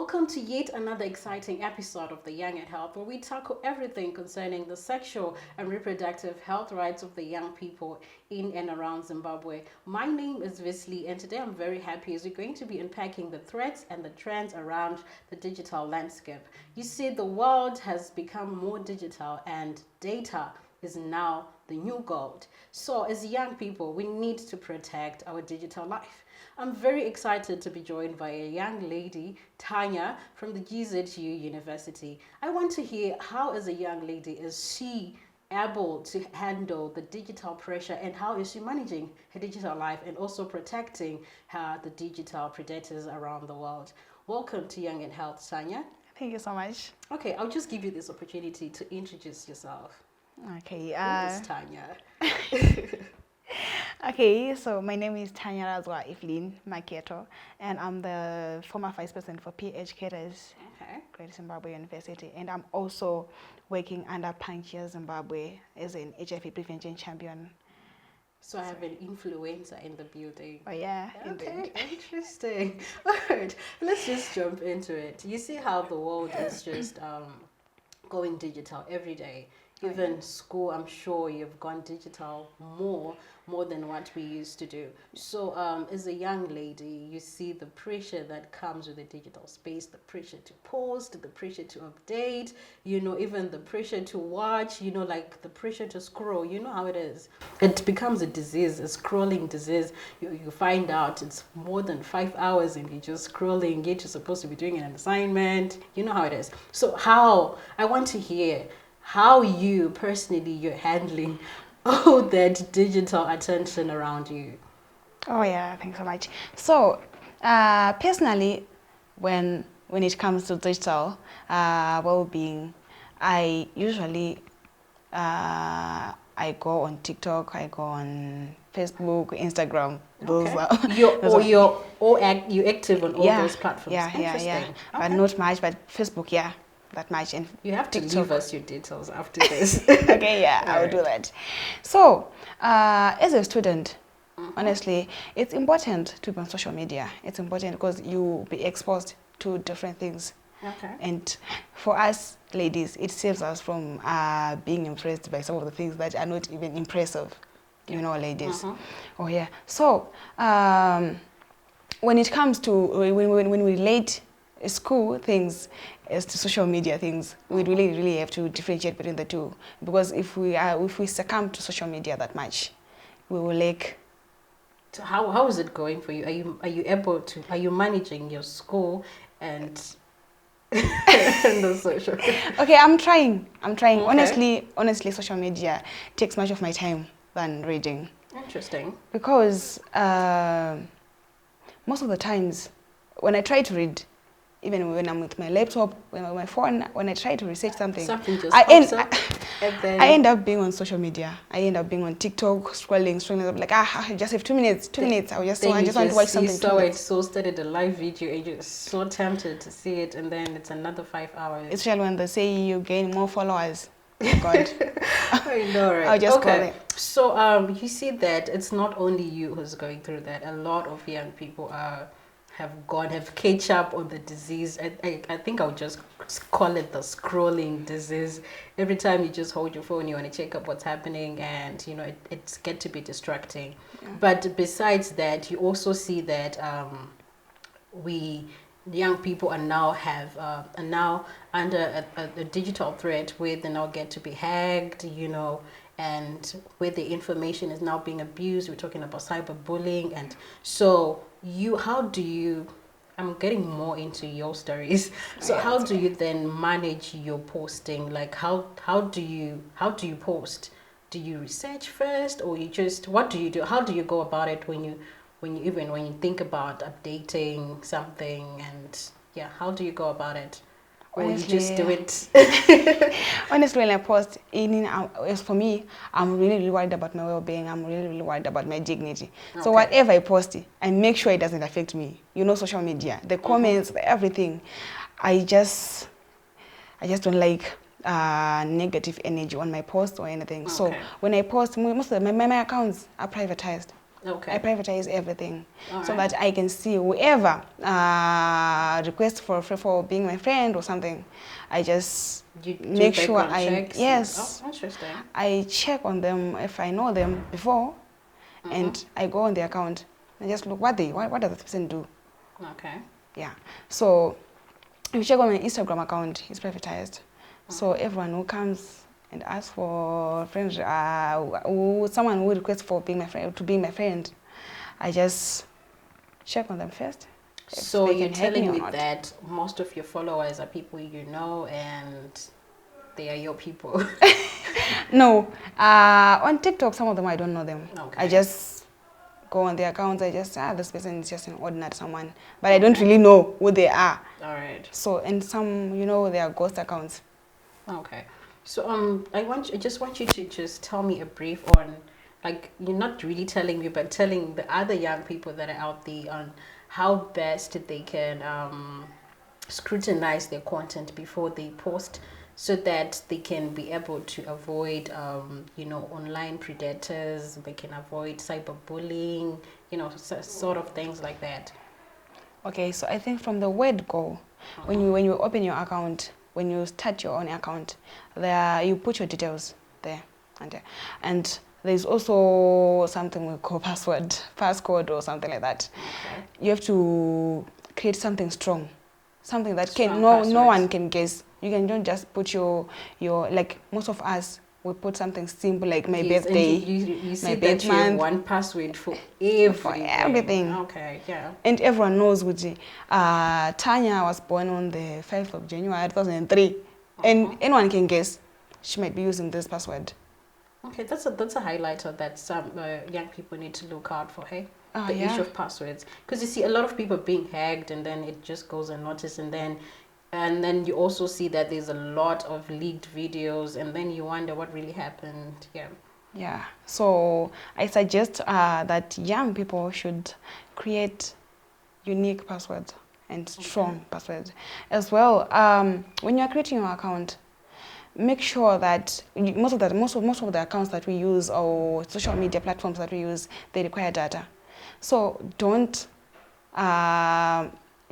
Welcome to yet another exciting episode of The Young at Health, where we tackle everything concerning the sexual and reproductive health rights of the young people in and around Zimbabwe. My name is Visli, and today I'm very happy as we're going to be unpacking the threats and the trends around the digital landscape. You see, the world has become more digital, and data is now the new gold. So, as young people, we need to protect our digital life. I'm very excited to be joined by a young lady, Tanya, from the GZU University. I want to hear how, as a young lady, is she able to handle the digital pressure, and how is she managing her digital life and also protecting the digital predators around the world. Welcome to Young and Health, Tanya. Thank you so much. Okay, I'll just give you this opportunity to introduce yourself. Okay. Who is Tanya? Okay, so my name is Tanya Razwa Evelyn Maketo, and I'm the former vice president for peer educators at Great Zimbabwe University, and I'm also working under Pankia Zimbabwe as an HIV prevention champion. So I have an influencer in the building. Oh yeah, okay, indeed. Interesting. All right, let's just jump into it. You see how the world is just going digital every day. Even school, I'm sure you've gone digital more than what we used to do. So as a young lady, you see the pressure that comes with the digital space, the pressure to post, the pressure to update, even the pressure to watch, like the pressure to scroll. You know how it is. It becomes a disease, a scrolling disease. You find out it's more than 5 hours and you're just scrolling, yet you're supposed to be doing an assignment. You know how it is. So I want to hear how you personally, you're handling all that digital attention around you. Oh yeah, thanks so much. So personally, when it comes to digital well-being, I usually I go on TikTok, I go on Facebook, Instagram. Those you're active on all those platforms. Yeah. Okay. But not much, but Facebook, yeah. That much. And you have to TikTok. leave us your details after this. Okay, yeah, I will do that. So, as a student, honestly, it's important to be on social media. It's important because you be exposed to different things. Okay. And for us ladies, it saves us from being impressed by some of the things that are not even impressive, ladies. Oh yeah. So, when it comes to when we relate school things as to social media things, we really have to differentiate between the two, because if we succumb to social media that much, we will lack. So how is it going for you? Are you managing your school and the social? Okay, I'm trying. Okay. Honestly, social media takes much of my time than reading. Interesting. Because most of the times when I try to read, even when I'm with my laptop, with my phone, when I try to research something just pops up, and then I end up being on social media. I end up being on TikTok, scrolling, like, I just have 2 minutes. I just want to watch something. You saw it, so started a live video, and you're so tempted to see it, and then it's another 5 hours. Especially when they say you gain more followers. Oh God. I know, right? I'll just call it. So you see that it's not only you who's going through that. A lot of young people have catch up on the disease. I think I'll just call it the scrolling disease. Every time you just hold your phone, you want to check up what's happening, and it's get to be distracting. Yeah. But besides that, you also see that young people are now under a digital threat where they now get to be hacked, and where the information is now being abused. We're talking about cyberbullying, and so I'm getting more into your stories. So how do you then manage your posting? Like how do you post? Do you research first, or what do you do? How do you go about it when you think about updating something, and how do you go about it? Or honestly, you just do it? Honestly, when I post, as for me, I'm really worried about my well-being. I'm really worried about my dignity. Okay. So whatever I post, I make sure it doesn't affect me. Social media, the comments, everything. I just don't like negative energy on my post or anything. Okay. So when I post, most of my accounts are privatized. Okay. I privatize everything All so right. that I can see whoever requests for being my friend or something. I just You do make sure background checks. yes, Oh, interesting. I check on them if I know them before, Mm-hmm. and I go on the account and just look what does the person do. Okay. Yeah. So if you check on my Instagram account, it's privatized. So everyone who comes and asks for friends, someone who requests for being my friend, to be my friend, I just check on them first if So they you're can hack me telling or me not. that most of your followers are people you know and they are your people. No, on TikTok, some of them I don't know them. Okay. I just go on their accounts. I just this person is just an ordinary someone, but I don't Okay. really know who they are. All right. So and some, they are ghost accounts. Okay. So I just want you to just tell me a brief on, like, you're not really telling me, but telling the other young people that are out there on how best they can scrutinize their content before they post, so that they can be able to avoid online predators. They can avoid cyberbullying, sort of things like that. Okay, so I think from the word go, when you open your account, when you start your own account, there you put your details there, and there's also something we call passcode or something like that. Okay. You have to create something strong, something that Strong no passwords. one can guess. You can don't just put your like most of us we put something simple like my Yes, birthday, and you see my that birth you have month, one password for everything. for everything. Okay, yeah. And everyone knows Gucci. Tanya was born on the 5th of January 2003. And anyone can guess she might be using this password. Okay, that's a highlighter that some young people need to look out for, hey? The Yeah. issue of passwords. Because you see a lot of people being hacked and then it just goes unnoticed, and then you also see that there's a lot of leaked videos, and then you wonder what really happened. Yeah. Yeah. So I suggest that young people should create unique passwords and strong passwords. As well, when you're creating your account, make sure that most of the accounts that we use or social media platforms that we use, they require data. So don't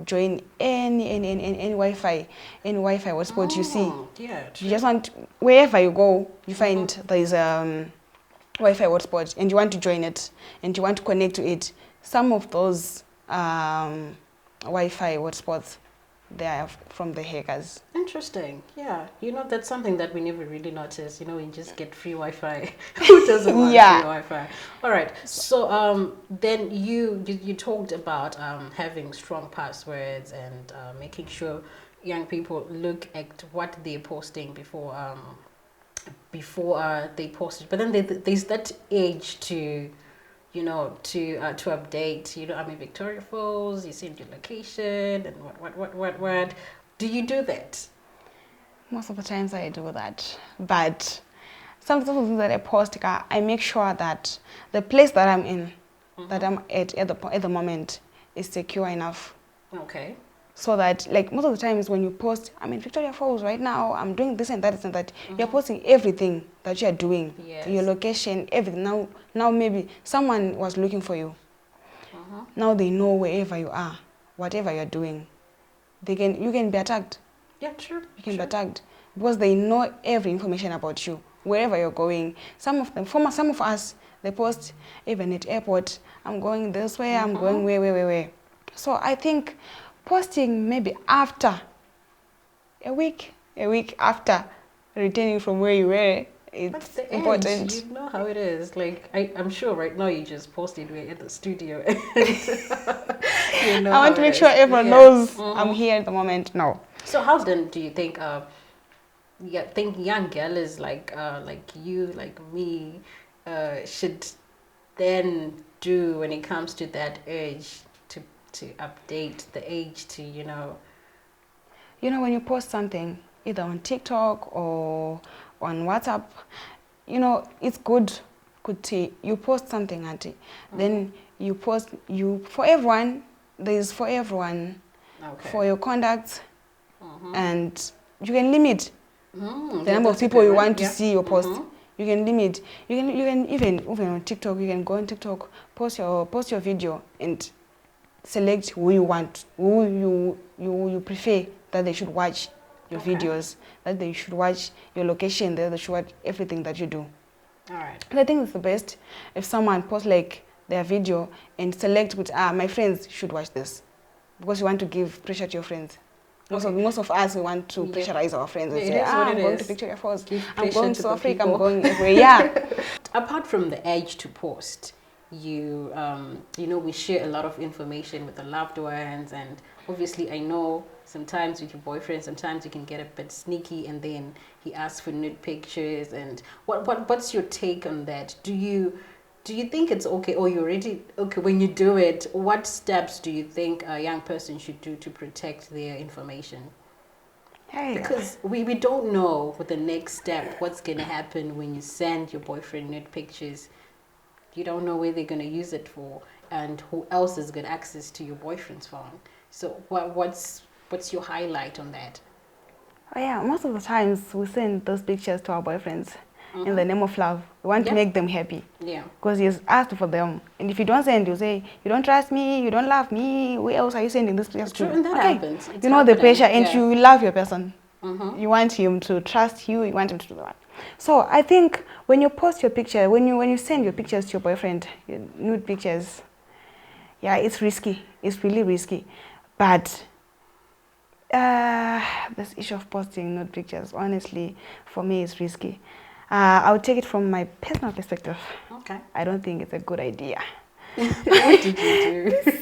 join any Wi-Fi hotspot you see. Yeah, You just want, wherever you go, you find there is Wi-Fi hotspot and you want to join it and you want to connect to it. Some of those Wi-Fi hotspots, they are from the hackers. interesting. Yeah, that's something that we never really noticed. We just get free Wi-Fi. Who doesn't want free Wi-Fi? All right. So then you talked about having strong passwords and making sure young people look at what they're posting before they post it. But then there's that age to to update. I mean, Victoria Falls, you send your location and what. Do you do that? Most of the times I do that, but some of the things that I post, I make sure that the place that I'm in, that I'm at the moment, is secure enough. Okay. So that, like, most of the times when you post, I'm in Victoria Falls right now, I'm doing this and that and that, you're posting everything that you're doing, Yes. your location, everything. Now maybe someone was looking for you. Now they know wherever you are, whatever you're doing. You can be attacked. Yeah, true. You can be attacked because they know every information about you, wherever you're going. Some of us, they post even at airport, I'm going this way, I'm going where. So I think posting maybe after a week after returning from where you were, That's it's the important. Age. You know how it is. Like I'm sure right now you just posted we're at the studio. I want to make sure everyone knows I'm here at the moment. No. So how then do you think think young girls like you, like me, should then do when it comes to that age to update the age to when you post something either on TikTok or on WhatsApp, it's good to you post something, auntie. Then you post for everyone. There's for everyone. Okay. For your contacts, and you can limit the number of that's a people good you one. want to see your post. You can limit. You can even on TikTok. You can go on TikTok, post your video, and select who you want, who you prefer that they should watch your videos, that they should watch your location, that they should watch everything that you do. All right. And I think it's the best if someone posts like their video and select which my friends should watch this, because you want to give pressure to your friends. Also, most of us, we want to pressurize our friends and say, I'm going to picture your photos. I'm going to Africa, I'm going everywhere. Yeah. Apart from the urge to post, you know, we share a lot of information with the loved ones, and obviously I know sometimes with your boyfriend, sometimes you can get a bit sneaky, and then he asks for nude pictures. And what's your take on that? Do you think it's okay, or you're already okay when you do it? What steps do you think a young person should do to protect their information? Because we don't know what the next step, what's going to happen when you send your boyfriend nude pictures. You don't know where they're going to use it for, and who else has got access to your boyfriend's phone. So what's your highlight on that? Oh yeah, most of the times we send those pictures to our boyfriends in the name of love. We want to make them happy. Yeah. Because he's asked for them. And if you don't send, you say, you don't trust me, you don't love me, where else are you sending this pictures to? And that happens. You know the pressure, and you love your person. You want him to trust you, you want him to do the one. So I think when you post your picture, when you send your pictures to your boyfriend, your nude pictures, yeah, it's risky. It's really risky. But this issue of posting nude pictures, honestly, for me, is risky. I would take it from my personal perspective. Okay. I don't think it's a good idea. What did you do?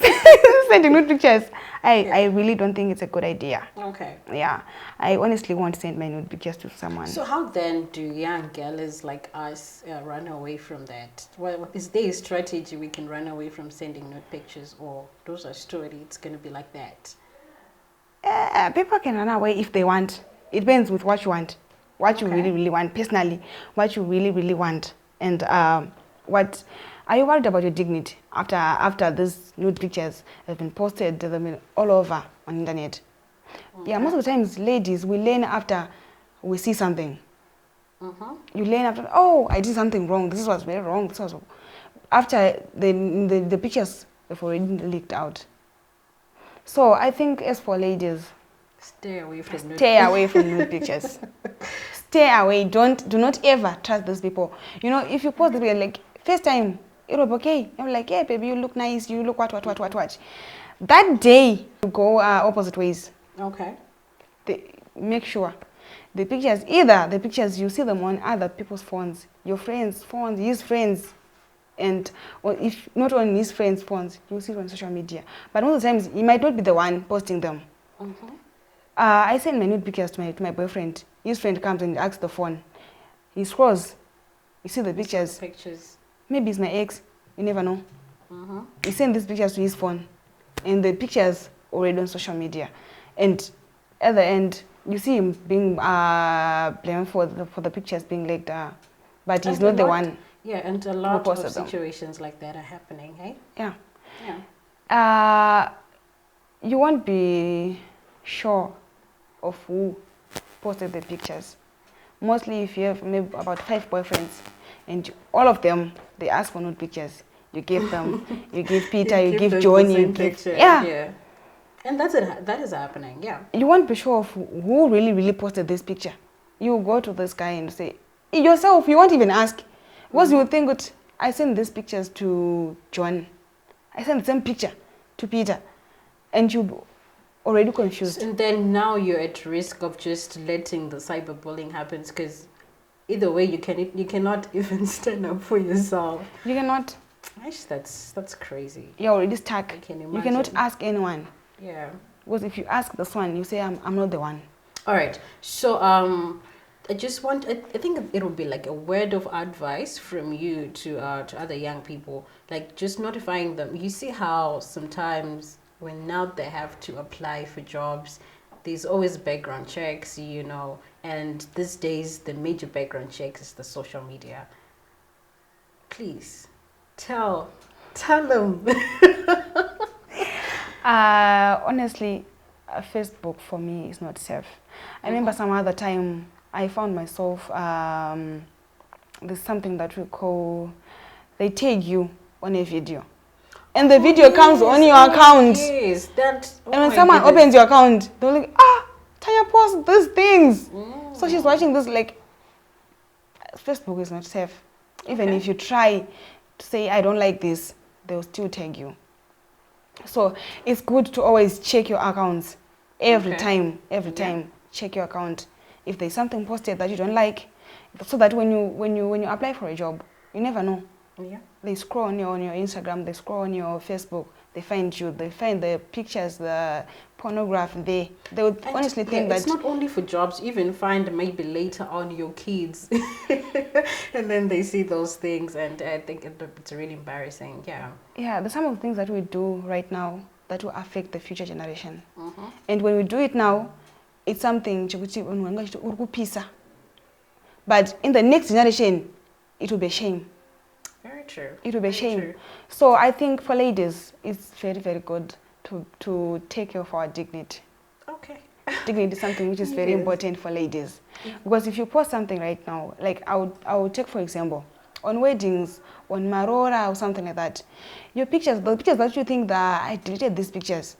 Sending nude pictures. I really don't think it's a good idea. Okay. Yeah. I honestly won't send my nude pictures to someone. So how then do young girls like us run away from that? Well, is there a strategy we can run away from sending nude pictures, or those are stories, it's going to be like that? People can run away if they want. It depends with what you want. What you really, really want, personally, what you really, really want. And what are you worried about your dignity after these nude pictures have been posted, they've been all over on the internet? Yeah, most of the times, ladies, we learn after we see something. You learn after, oh, I did something wrong. This was very wrong. This was after the pictures have already leaked out. So I think as for ladies, stay away from nude pictures. Stay away. Do not ever trust those people. You know, if you post it like first time, it will be okay. I'm like, yeah, baby, you look nice. You look what. That day, you go opposite ways. Okay. Make sure the pictures, either the pictures you see them on other people's phones, your friends' phones, his friends, and or if not on his friends' phones, you see it on social media. But most of the times, he might not be the one posting them. I send my nude pictures to my boyfriend. His friend comes and asks the phone. He scrolls. You see the pictures. Maybe it's my ex. You never know. He sends these pictures to his phone, and the pictures already on social media. And at the end, you see him being blamed for the pictures being leaked, but he's not the one. Yeah, and a lot of situations like that are happening, hey? Yeah. You won't be sure of who posted the pictures. Mostly if you have maybe about 5 boyfriends and all of them, they ask for nude pictures. You give them, you give Peter, you give Johnny, you give... Yeah. And that is happening, yeah. You won't be sure of who really posted this picture. You go to this guy and say, yourself, you won't even ask. Because you would think, I sent these pictures to John. I sent the same picture to Peter. And you already confused. And then now you're at risk of just letting the cyberbullying happen, because either way you cannot even stand up for yourself. You cannot. Gosh, that's crazy. You're already stuck. You cannot ask anyone. Yeah. Because if you ask this one, you say I'm not the one. All right. So I think it would be like a word of advice from you to other young people, like just notifying them. You see how sometimes when now they have to apply for jobs, there's always background checks, you know, and these days the major background checks is the social media. Please tell them. Honestly, Facebook for me is not safe. I remember some other time I found myself there's something that we call, they tag you on a video. And the video comes on your account. Yes, that. And when someone opens your account, they're like, Tanya posts these things. So she's watching this, like, Facebook is not safe. Even if you try to say, I don't like this, they'll still tag you. So it's good to always check your accounts every time. Check your account. If there's something posted that you don't like, so that when you apply for a job, you never know. Yeah. They scroll on your Instagram, they scroll on your Facebook, they find you, they find the pictures, the pornography there. They would honestly think that... It's not only for jobs, even find maybe later on your kids. And then they see those things, and I think it's really embarrassing. Yeah, there's some of the things that we do right now that will affect the future generation. And when we do it now, it's something, but in the next generation, it will be shame. Very true. It will be shame. So I think for ladies, it's very, very good to take care of our dignity. Okay. Dignity is something which is very important for ladies. Because if you post something right now, like I would take for example, on weddings, on Marora or something like that, your pictures, the pictures that you think that I deleted these pictures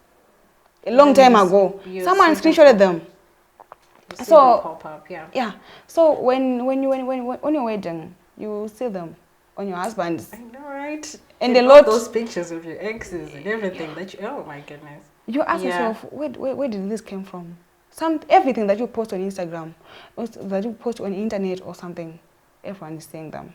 a long time ago, someone screenshotted them. So pop up, yeah. So when on your wedding, you see them on your husband's. I know, right? And a lot those pictures of your exes and everything that you. Oh my goodness. You ask yourself, where did this come from? Everything that you post on Instagram, or that you post on the internet or something, everyone is seeing them.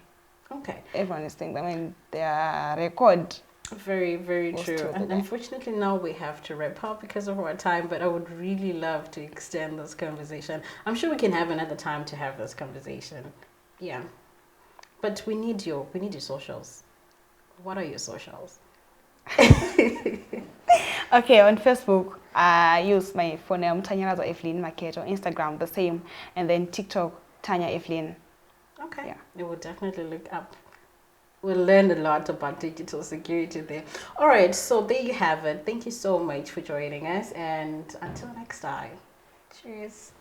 Okay. Everyone is seeing them, and they are record. Very, very true. And unfortunately now we have to wrap up because of our time, but I would really love to extend this conversation. I'm sure we can have another time to have this conversation. Yeah. But we need your socials. What are your socials? Okay, on Facebook, I use my phone name, Tanya Razo Evelyn Market. On Instagram, the same. And then TikTok, Tanya Evelyn. Okay. Yeah. We will definitely look up. We'll learn a lot about digital security there. All right, so there you have it. Thank you so much for joining us, and until next time. Cheers.